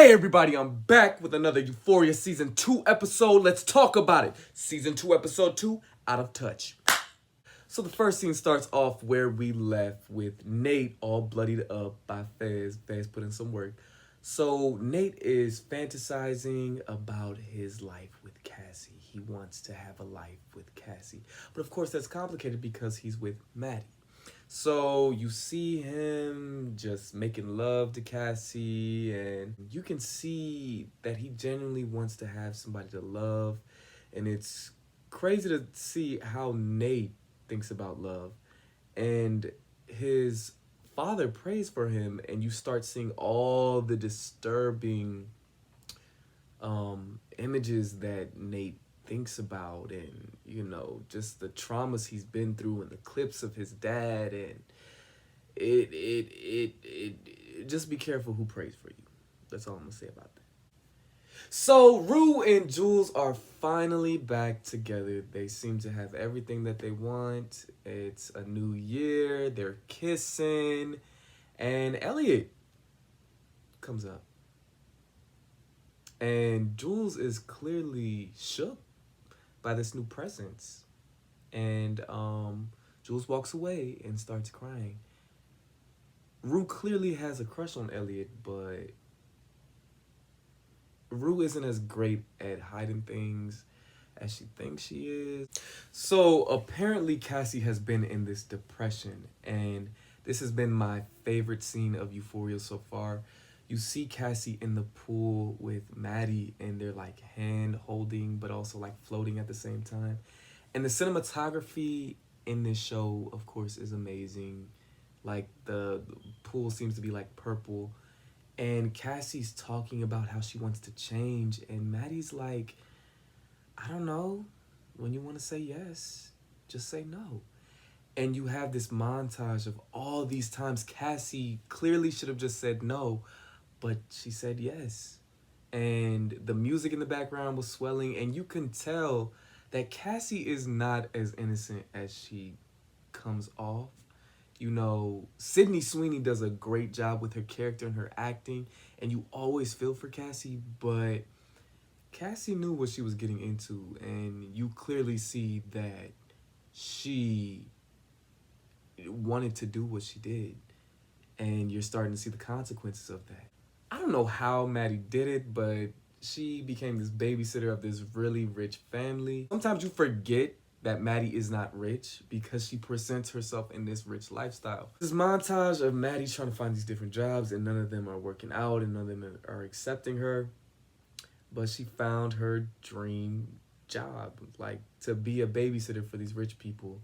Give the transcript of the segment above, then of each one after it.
Hey everybody, I'm back with another Euphoria Season 2 episode. Let's talk about it. Season 2, Episode 2, Out of Touch. So the first scene starts off where we left with Nate all bloodied up by Faye. Faye's put in some work. So Nate is fantasizing about his life with Cassie. He wants to have a life with Cassie. But of course that's complicated because he's with Maddie. So you see him just making love to Cassie, and you can see that he genuinely wants to have somebody to love. And it's crazy to see how Nate thinks about love. And his father prays for him, and you start seeing all the disturbing images that Nate thinks about, and just the traumas he's been through and the clips of his dad, and it just be careful who prays for you. That's all I'm gonna say about that. So Rue and Jules are finally back together. They seem to have everything that they want. It's a new year, they're kissing, and Elliot comes up. And Jules is clearly shook by this new presence. And Jules walks away and starts crying. Rue clearly has a crush on Elliot, but Rue isn't as great at hiding things as she thinks she is. So apparently Cassie has been in this depression, and this has been my favorite scene of Euphoria so far. You see Cassie in the pool with Maddie, and they're like hand holding, but also like floating at the same time. And the cinematography in this show, of course, is amazing. Like the pool seems to be like purple. And Cassie's talking about how she wants to change. And Maddie's like, I don't know. When you want to say yes, just say no. And you have this montage of all these times Cassie clearly should have just said no, but she said yes. And the music in the background was swelling, and you can tell that Cassie is not as innocent as she comes off. Sydney Sweeney does a great job with her character and her acting, and you always feel for Cassie, but Cassie knew what she was getting into, and you clearly see that she wanted to do what she did, and you're starting to see the consequences of that. I don't know how Maddie did it, but she became this babysitter of this really rich family. Sometimes you forget that Maddie is not rich because she presents herself in this rich lifestyle. This montage of Maddie trying to find these different jobs, and none of them are working out, and none of them are accepting her. But she found her dream job, like to be a babysitter for these rich people.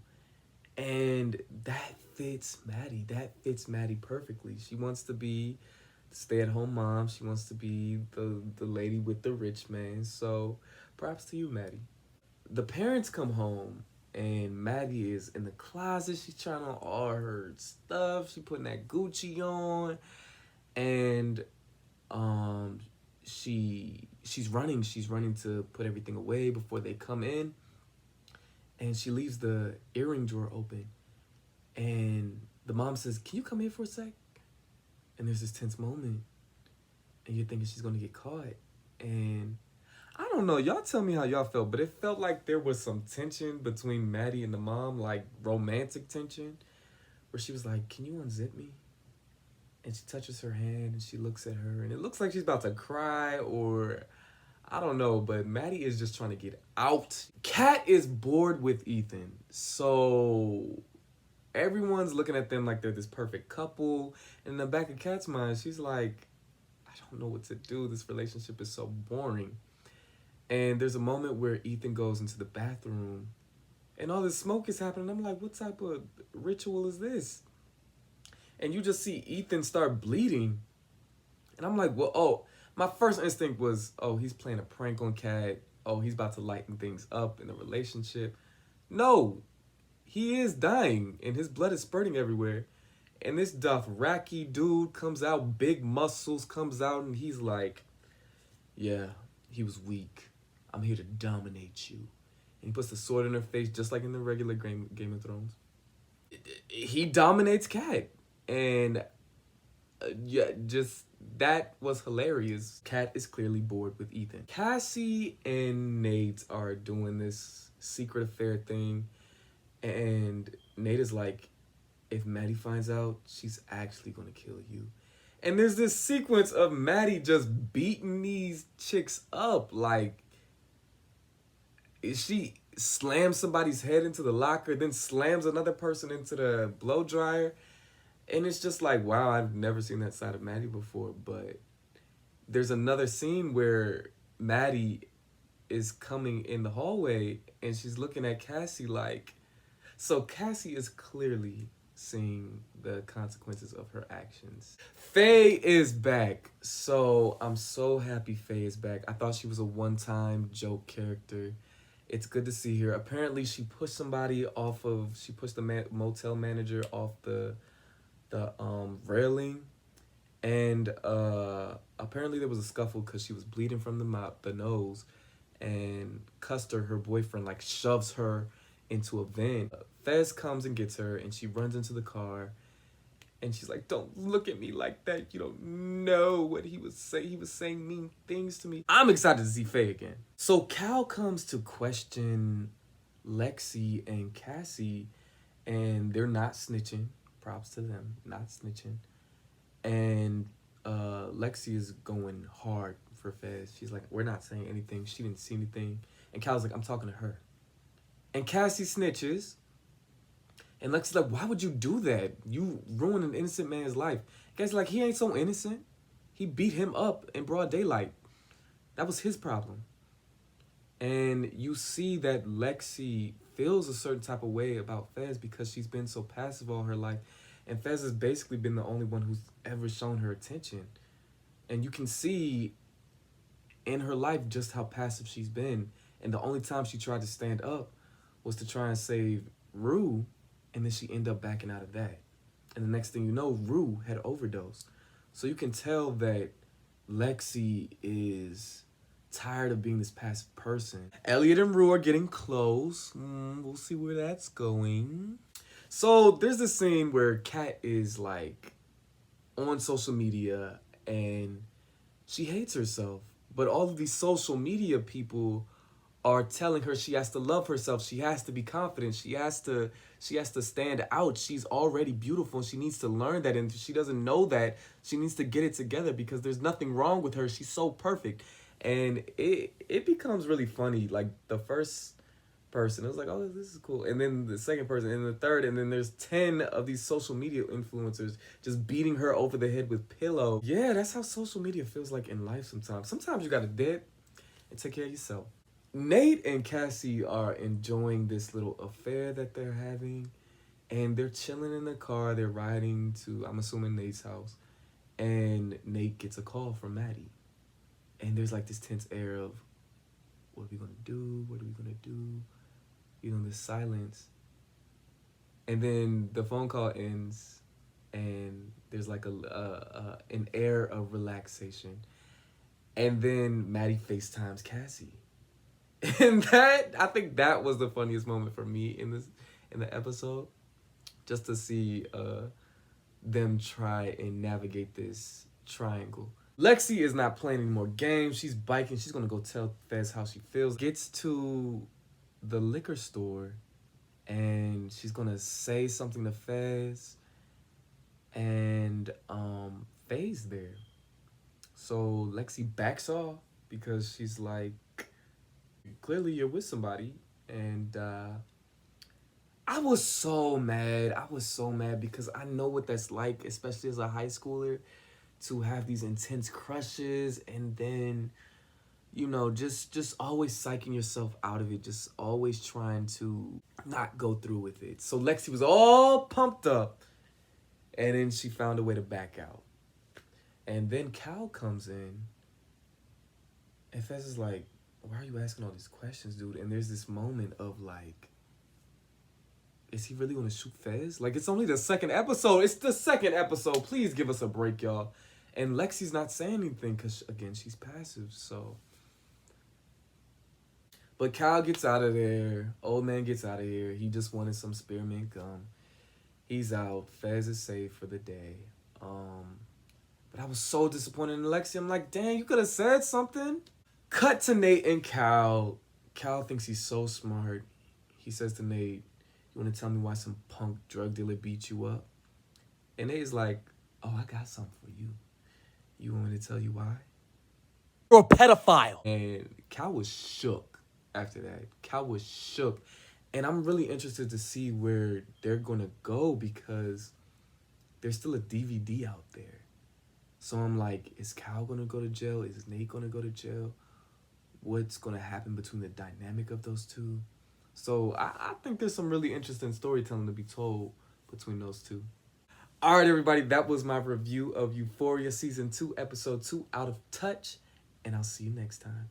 And that fits Maddie. That fits Maddie perfectly. She wants to be the stay-at-home mom. She wants to be the lady with the rich man. So props to you, Maddie. The parents come home, and Maddie is in the closet. She's trying on all her stuff. She's putting that Gucci on. And she's running to put everything away before they come in, and she leaves the earring drawer open, and the mom says, "Can you come here for a sec?" And there's this tense moment, and you're thinking she's gonna get caught. And I don't know, y'all tell me how y'all felt, but it felt like there was some tension between Maddie and the mom, like romantic tension, where she was like, "Can you unzip me?" And she touches her hand, and she looks at her, and it looks like she's about to cry, or I don't know, but Maddie is just trying to get out. Kat is bored with Ethan, so everyone's looking at them like they're this perfect couple. And in the back of Kat's mind, she's like, I don't know what to do. This relationship is so boring. And there's a moment where Ethan goes into the bathroom, and all this smoke is happening. I'm like, what type of ritual is this? And you just see Ethan start bleeding. And I'm like, well, my first instinct was, he's playing a prank on Kat. He's about to lighten things up in the relationship. No, he is dying, and his blood is spurting everywhere. And this Dothraki dude comes out, big muscles comes out, and he's like, yeah, he was weak. I'm here to dominate you. And he puts the sword in her face, just like in the regular Game of Thrones. He dominates Kat. And Yeah, just that was hilarious. Kat is clearly bored with Ethan. Cassie and Nate are doing this secret affair thing, and Nate is like, if Maddie finds out, she's actually gonna kill you. And there's this sequence of Maddie just beating these chicks up. Like, she slams somebody's head into the locker, then slams another person into the blow dryer. And it's just like, wow, I've never seen that side of Maddie before. But there's another scene where Maddie is coming in the hallway and she's looking at Cassie like, so Cassie is clearly seeing the consequences of her actions. Faye is back. So I'm so happy Faye is back. I thought she was a one-time joke character. It's good to see her. Apparently she pushed the motel manager off the railing, and apparently there was a scuffle because she was bleeding from the nose, and Custer, her boyfriend, like shoves her into a vent. Fez comes and gets her, and she runs into the car, and she's like, don't look at me like that. You don't know what he was saying. He was saying mean things to me. I'm excited to see Faye again. So Cal comes to question Lexi and Cassie, and they're not snitching. Props to them, not snitching. And Lexi is going hard for Fez. She's like, we're not saying anything. She didn't see anything. And Cal's like, I'm talking to her. And Cassie snitches. And Lexi's like, why would you do that? You ruined an innocent man's life. Cassie's like, he ain't so innocent. He beat him up in broad daylight. That was his problem. And you see that Lexi feels a certain type of way about Fez because she's been so passive all her life. And Fez has basically been the only one who's ever shown her attention. And you can see in her life just how passive she's been. And the only time she tried to stand up was to try and save Rue, and then she ended up backing out of that. And the next thing you know, Rue had overdosed. So you can tell that Lexi is tired of being this passive person. Elliot and Rue are getting close. We'll see where that's going. So there's this scene where Kat is like on social media and she hates herself. But all of these social media people are telling her she has to love herself. She has to be confident. She has to stand out. She's already beautiful and she needs to learn that. And if she doesn't know that, she needs to get it together because there's nothing wrong with her. She's so perfect. And it becomes really funny. Like the first person, it was like, oh, this is cool. And then the second person, and the third, and then there's 10 of these social media influencers just beating her over the head with pillow. Yeah, that's how social media feels like in life sometimes. Sometimes you gotta dip and take care of yourself. Nate and Cassie are enjoying this little affair that they're having, and they're chilling in the car. They're riding to, I'm assuming, Nate's house, and Nate gets a call from Maddie. And there's like this tense air of, what are we gonna do? What are we gonna do? You know, this silence. And then the phone call ends, and there's like an air of relaxation. And then Maddie FaceTimes Cassie. And I think that was the funniest moment for me in the episode. Just to see them try and navigate this triangle. Lexi is not playing any more games. She's biking. She's going to go tell Fez how she feels. Gets to the liquor store and she's going to say something to Fez. And Faye's there. So Lexi backs off because she's like, clearly you're with somebody. And I was so mad. Because I know what that's like, especially as a high schooler, to have these intense crushes and then, you know, just always psyching yourself out of it, just always trying to not go through with it. So Lexi was all pumped up, and then she found a way to back out. And then Cal comes in, and Fez is like, why are you asking all these questions, dude? And there's this moment of like, is he really gonna shoot Fez? Like, it's only the second episode. It's the second episode. Please give us a break, y'all. And Lexi's not saying anything because, again, she's passive, so. But Cal gets out of there. Old man gets out of here. He just wanted some spearmint gum. He's out. Fez is safe for the day. But I was so disappointed in Lexi. I'm like, dang, you could have said something. Cut to Nate and Cal. Cal thinks he's so smart. He says to Nate, you want to tell me why some punk drug dealer beat you up? And Nate's like, oh, I got something for you. You want me to tell you why? You're a pedophile. And Cal was shook after that. Cal was shook. And I'm really interested to see where they're going to go because there's still a DVD out there. So I'm like, is Cal going to go to jail? Is Nate going to go to jail? What's going to happen between the dynamic of those two? So I think there's some really interesting storytelling to be told between those two. All right, everybody, that was my review of Euphoria Season 2, Episode 2, Out of Touch. And I'll see you next time.